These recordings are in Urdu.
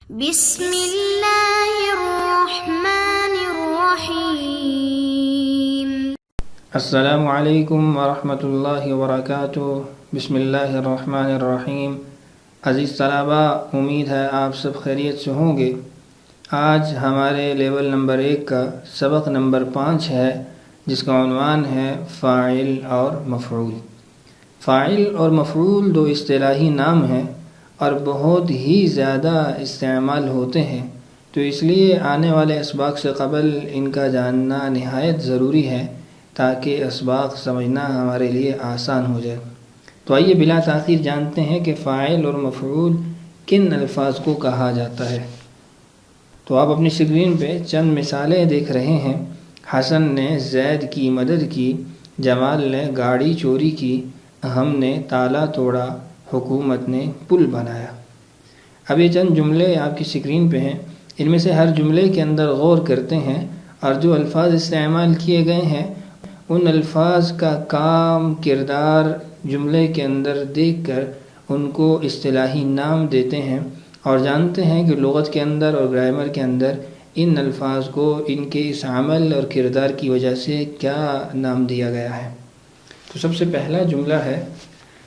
بسم اللہ الرحمن الرحیم۔ السلام علیکم ورحمۃ اللہ وبرکاتہ۔ بسم اللہ الرحمن الرحیم۔ عزیز طلبہ، امید ہے آپ سب خیریت سے ہوں گے۔ آج ہمارے لیول نمبر 1 کا سبق نمبر 5 ہے، جس کا عنوان ہے فاعل اور مفعول۔ فاعل اور مفعول دو اصطلاحی نام ہیں اور بہت ہی زیادہ استعمال ہوتے ہیں، تو اس لیے آنے والے اسباق سے قبل ان کا جاننا نہایت ضروری ہے تاکہ اسباق سمجھنا ہمارے لیے آسان ہو جائے۔ تو آئیے بلا تاخیر جانتے ہیں کہ فاعل اور مفعول کن الفاظ کو کہا جاتا ہے۔ تو آپ اپنی اسکرین پہ چند مثالیں دیکھ رہے ہیں۔ حسن نے زید کی مدد کی، جمال نے گاڑی چوری کی، ہم نے تالا توڑا، حکومت نے پل بنایا۔ اب یہ چند جملے آپ کی اسکرین پہ ہیں، ان میں سے ہر جملے کے اندر غور کرتے ہیں اور جو الفاظ استعمال کیے گئے ہیں ان الفاظ کا کام، کردار جملے کے اندر دیکھ کر ان کو اصطلاحی نام دیتے ہیں اور جانتے ہیں کہ لغت کے اندر اور گرامر کے اندر ان الفاظ کو ان کے اس عمل اور کردار کی وجہ سے کیا نام دیا گیا ہے۔ تو سب سے پہلا جملہ ہے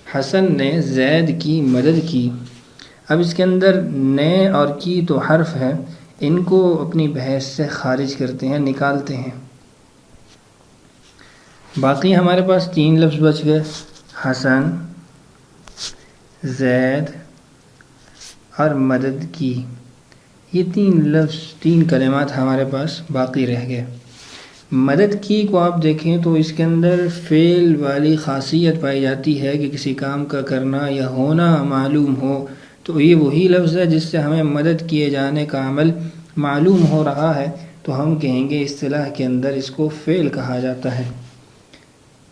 حسن نے زید کی مدد کی۔ اب اس کے اندر نے اور کی تو حرف ہے، ان کو اپنی بحث سے خارج کرتے ہیں، نکالتے ہیں۔ باقی ہمارے پاس 3 لفظ بچ گئے، حسن، زید اور مدد کی۔ یہ 3 لفظ، 3 کلمات ہمارے پاس باقی رہ گئے۔ مدد کی کو آپ دیکھیں تو اس کے اندر فعل والی خاصیت پائی جاتی ہے کہ کسی کام کا کرنا یا ہونا معلوم ہو، تو یہ وہی لفظ ہے جس سے ہمیں مدد کیے جانے کا عمل معلوم ہو رہا ہے، تو ہم کہیں گے اصطلاح کے اندر اس کو فعل کہا جاتا ہے۔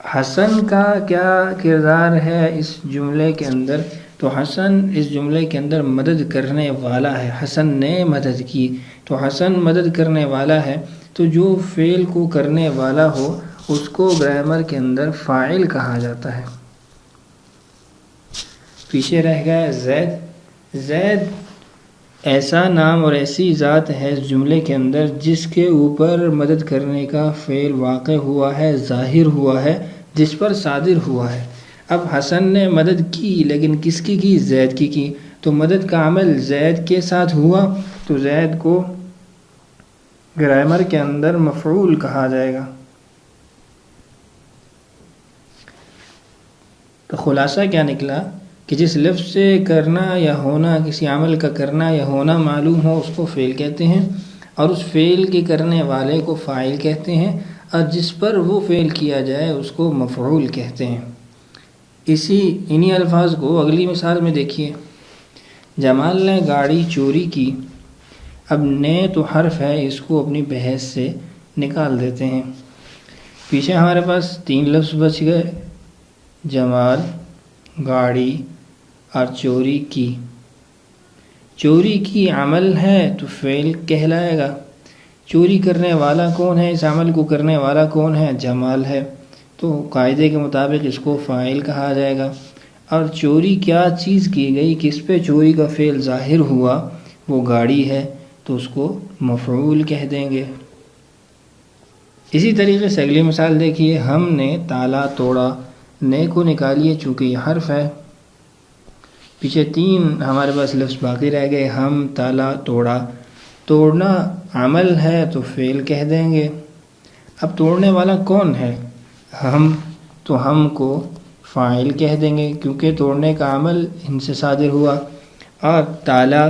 حسن کا کیا کردار ہے اس جملے کے اندر؟ تو حسن اس جملے کے اندر مدد کرنے والا ہے۔ حسن نے مدد کی، تو حسن مدد کرنے والا ہے، تو جو فعل کو کرنے والا ہو اس کو گرامر کے اندر فاعل کہا جاتا ہے۔ پیچھے رہ گیا زید۔ زید ایسا نام اور ایسی ذات ہے اس جملے کے اندر جس کے اوپر مدد کرنے کا فعل واقع ہوا ہے، ظاہر ہوا ہے، جس پر صادر ہوا ہے۔ اب حسن نے مدد کی، لیکن کس کی زید کی، تو مدد کا عمل زید کے ساتھ ہوا، تو زید کو گرامر کے اندر مفعول کہا جائے گا۔ تو خلاصہ کیا نکلا کہ جس لفظ سے کرنا یا ہونا، کسی عمل کا کرنا یا ہونا معلوم ہو اس کو فعل کہتے ہیں، اور اس فعل کے کرنے والے کو فاعل کہتے ہیں، اور جس پر وہ فعل کیا جائے اس کو مفعول کہتے ہیں۔ انہی الفاظ کو اگلی مثال میں دیکھیے۔ جمال نے گاڑی چوری کی۔ اب نے تو حرف ہے، اس کو اپنی بحث سے نکال دیتے ہیں۔ پیچھے ہمارے پاس 3 لفظ بچ گئے، جمال، گاڑی اور چوری کی۔ چوری کی عمل ہے تو فعل کہلائے گا۔ چوری کرنے والا کون ہے؟ اس عمل کو کرنے والا کون ہے؟ جمال ہے، تو قاعدے کے مطابق اس کو فاعل کہا جائے گا۔ اور چوری کیا چیز کی گئی، کس پہ چوری کا فعل ظاہر ہوا، وہ گاڑی ہے، تو اس کو مفعول کہہ دیں گے۔ اسی طریقے سے اگلی مثال دیکھیے، ہم نے تالا توڑا۔ نے کو نکالیے چونکہ یہ حرف ہے۔ پیچھے 3 ہمارے پاس لفظ باقی رہ گئے، ہم، تالا، توڑا۔ توڑنا عمل ہے تو فعل کہہ دیں گے۔ اب توڑنے والا کون ہے؟ ہم، تو ہم کو فاعل کہہ دیں گے کیونکہ توڑنے کا عمل ان سے صادر ہوا۔ اور تالا،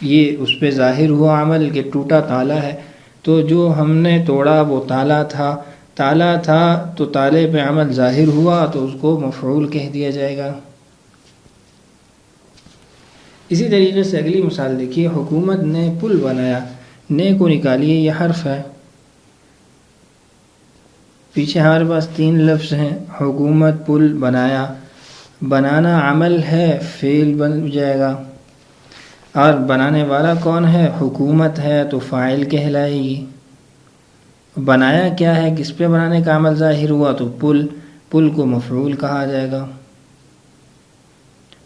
یہ اس پہ ظاہر ہوا عمل کہ ٹوٹا تالا ہے، تو جو ہم نے توڑا وہ تالا تھا۔ تالا تھا تو تالے پہ عمل ظاہر ہوا تو اس کو مفعول کہہ دیا جائے گا۔ اسی طریقے سے اگلی مثال دیکھیے، حکومت نے پل بنایا۔ نے کو نکالیے، یہ حرف ہے۔ پیچھے ہمارے پاس 3 لفظ ہیں، حکومت، پل، بنایا۔ بنانا عمل ہے، فعل بن جائے گا، اور بنانے والا کون ہے؟ حکومت ہے، تو فاعل کہلائے گی۔ بنایا کیا ہے، کس پہ بنانے کا عمل ظاہر ہوا، تو پل کو مفعول کہا جائے گا۔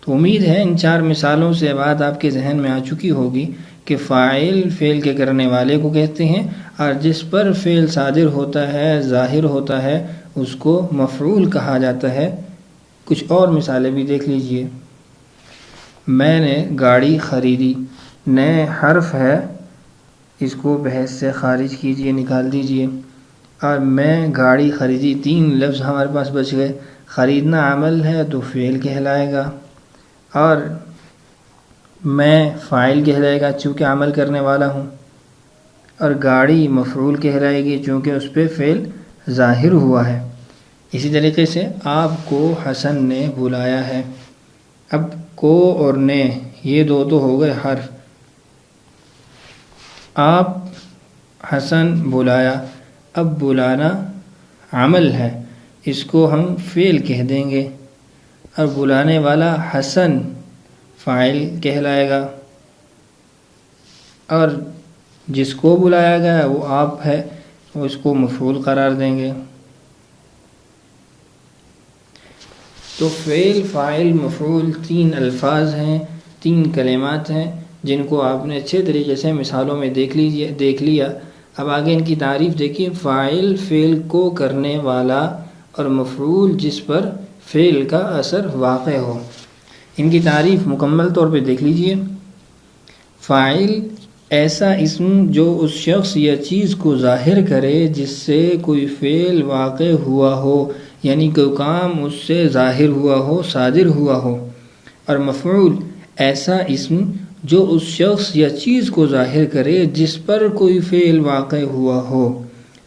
تو امید ہے ان 4 مثالوں سے بات آپ کے ذہن میں آ چکی ہوگی کہ فاعل فعل کے کرنے والے کو کہتے ہیں، اور جس پر فعل صادر ہوتا ہے، ظاہر ہوتا ہے، اس کو مفعول کہا جاتا ہے۔ کچھ اور مثالیں بھی دیکھ لیجئے۔ میں نے گاڑی خریدی، نئے حرف ہے، اس کو بحث سے خارج کیجئے، نکال دیجئے۔ اور میں گاڑی خریدی، 3 لفظ ہمارے پاس بچ گئے۔ خریدنا عمل ہے تو فعل کہلائے گا، اور میں فاعل کہلائے گا چونکہ عمل کرنے والا ہوں، اور گاڑی مفعول کہلائے گی چونکہ اس پہ فعل ظاہر ہوا ہے۔ اسی طریقے سے آپ کو حسن نے بلایا ہے۔ اب کو اور نے یہ دو تو ہو گئے حرف۔ آپ حسن بلایا، اب بلانا عمل ہے، اس کو ہم فعل کہہ دیں گے، اور بلانے والا حسن فاعل کہلائے گا، اور جس کو بلایا گیا وہ آپ ہے، اس کو مفعول قرار دیں گے۔ تو فعل، فاعل، مفعول 3 الفاظ ہیں، 3 کلمات ہیں جن کو آپ نے اچھے طریقے سے مثالوں میں دیکھ لیا۔ اب آگے ان کی تعریف دیکھیے۔ فاعل فعل کو کرنے والا، اور مفعول جس پر فعل کا اثر واقع ہو۔ ان کی تعریف مکمل طور پہ دیکھ لیجئے۔ فاعل ایسا اسم جو اس شخص یا چیز کو ظاہر کرے جس سے کوئی فعل واقع ہوا ہو، یعنی کوئی کام اس سے ظاہر ہوا ہو، صادر ہوا ہو۔ اور مفعول ایسا اسم جو اس شخص یا چیز کو ظاہر کرے جس پر کوئی فعل واقع ہوا ہو۔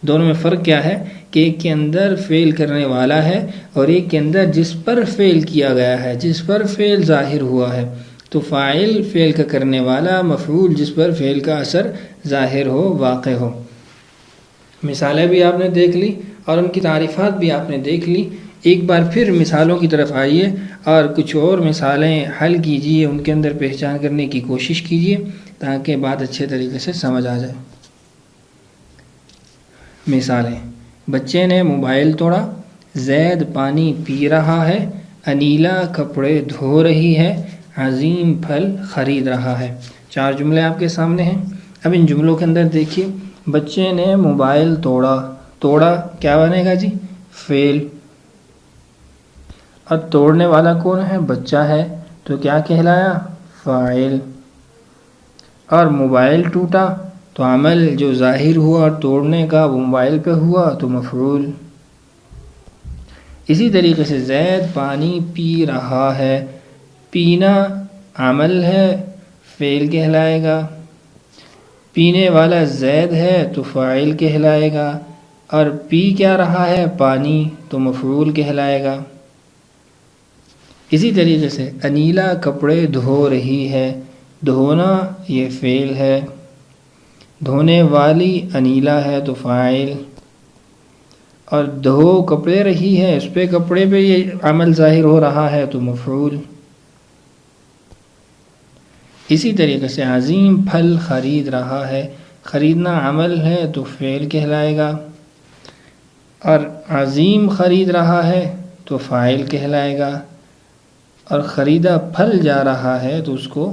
دونوں میں فرق کیا ہے کہ ایک کے اندر فعل کرنے والا ہے، اور ایک کے اندر جس پر فعل کیا گیا ہے، جس پر فعل ظاہر ہوا ہے۔ تو فاعل فعل کا کرنے والا، مفعول جس پر فعل کا اثر ظاہر ہو، واقع ہو۔ مثالیں بھی آپ نے دیکھ لی اور ان کی تعریفات بھی آپ نے دیکھ لی۔ ایک بار پھر مثالوں کی طرف آئیے اور کچھ اور مثالیں حل کیجیے، ان کے اندر پہچان کرنے کی کوشش کیجیے تاکہ بات اچھے طریقے سے سمجھ آ جائے۔ مثالیں: بچے نے موبائل توڑا، زید پانی پی رہا ہے، انیلا کپڑے دھو رہی ہے، عظیم پھل خرید رہا ہے۔ 4 جملے آپ کے سامنے ہیں۔ اب ان جملوں کے اندر دیکھیے، بچے نے موبائل توڑا، توڑا کیا بنے گا جی؟ فعل۔ اور توڑنے والا کون ہے؟ بچہ ہے، تو کیا کہلایا؟ فاعل۔ اور موبائل ٹوٹا تو عمل جو ظاہر ہوا اور توڑنے کا وہ موبائل پہ ہوا تو مفعول۔ اسی طریقے سے زید پانی پی رہا ہے، پینا عمل ہے، فعل کہلائے گا۔ پینے والا زید ہے تو فاعل کہلائے گا، اور پی کیا رہا ہے؟ پانی، تو مفعول کہلائے گا۔ اسی طریقے سے انیلا کپڑے دھو رہی ہے، دھونا یہ فعل ہے، دھونے والی انیلا ہے تو فاعل، اور دھو کپڑے رہی ہے، اس پہ کپڑے پہ یہ عمل ظاہر ہو رہا ہے تو مفعول۔ اسی طریقے سے عظیم پھل خرید رہا ہے، خریدنا عمل ہے تو فعل کہلائے گا، اور عظیم خرید رہا ہے تو فاعل کہلائے گا، اور خریدا پھل جا رہا ہے تو اس کو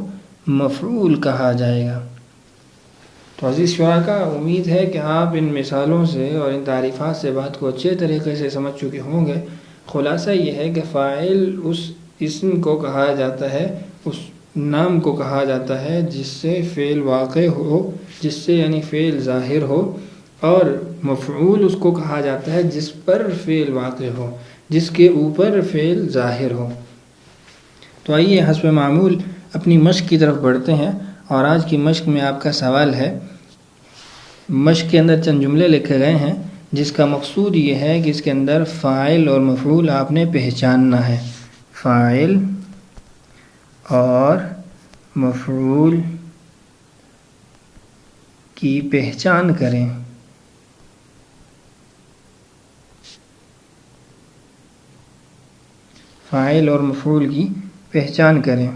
مفعول کہا جائے گا۔ تو عزیز شرکاء، امید ہے کہ آپ ان مثالوں سے اور ان تعریفات سے بات کو اچھے طریقے سے سمجھ چکے ہوں گے۔ خلاصہ یہ ہے کہ فاعل اس اسم کو کہا جاتا ہے، اس نام کو کہا جاتا ہے جس سے فعل واقع ہو، جس سے یعنی فعل ظاہر ہو، اور مفعول اس کو کہا جاتا ہے جس پر فعل واقع ہو، جس کے اوپر فعل ظاہر ہو۔ تو آئیے حسب معمول اپنی مشق کی طرف بڑھتے ہیں، اور آج کی مشق میں آپ کا سوال ہے۔ مشق کے اندر چند جملے لکھے گئے ہیں جس کا مقصود یہ ہے کہ اس کے اندر فاعل اور مفعول آپ نے پہچاننا ہے۔ فاعل اور مفعول کی پہچان کریں۔ فاعل اور مفعول کی پہچان کریں۔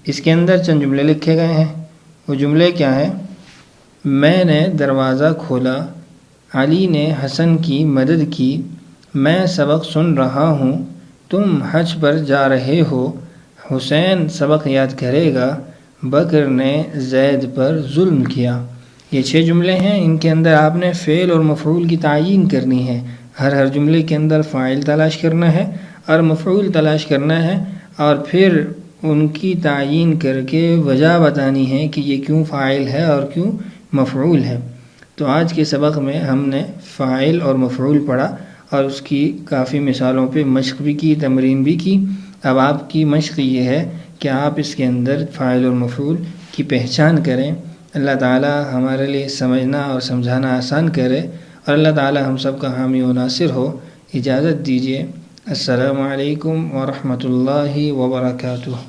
اس کے اندر چند جملے لکھے گئے ہیں۔ وہ جملے کیا ہیں؟ میں نے دروازہ کھولا، علی نے حسن کی مدد کی، میں سبق سن رہا ہوں، تم حج پر جا رہے ہو، حسین سبق یاد کرے گا، بکر نے زید پر ظلم کیا۔ یہ 6 جملے ہیں، ان کے اندر آپ نے فعل اور مفعول کی تعیین کرنی ہے۔ ہر جملے کے اندر فاعل تلاش کرنا ہے اور مفعول تلاش کرنا ہے، اور پھر ان کی تعیین کر کے وجہ بتانی ہے کہ یہ کیوں فاعل ہے اور کیوں مفعول ہے۔ تو آج کے سبق میں ہم نے فاعل اور مفعول پڑھا اور اس کی کافی مثالوں پہ مشق بھی کی، تمرین بھی کی۔ اب آپ کی مشق یہ ہے کہ آپ اس کے اندر فاعل اور مفعول کی پہچان کریں۔ اللہ تعالی ہمارے لیے سمجھنا اور سمجھانا آسان کرے، اور اللہ تعالی ہم سب کا حامی و ناصر ہو۔ اجازت دیجیے، السلام علیکم ورحمۃ اللہ وبرکاتہ۔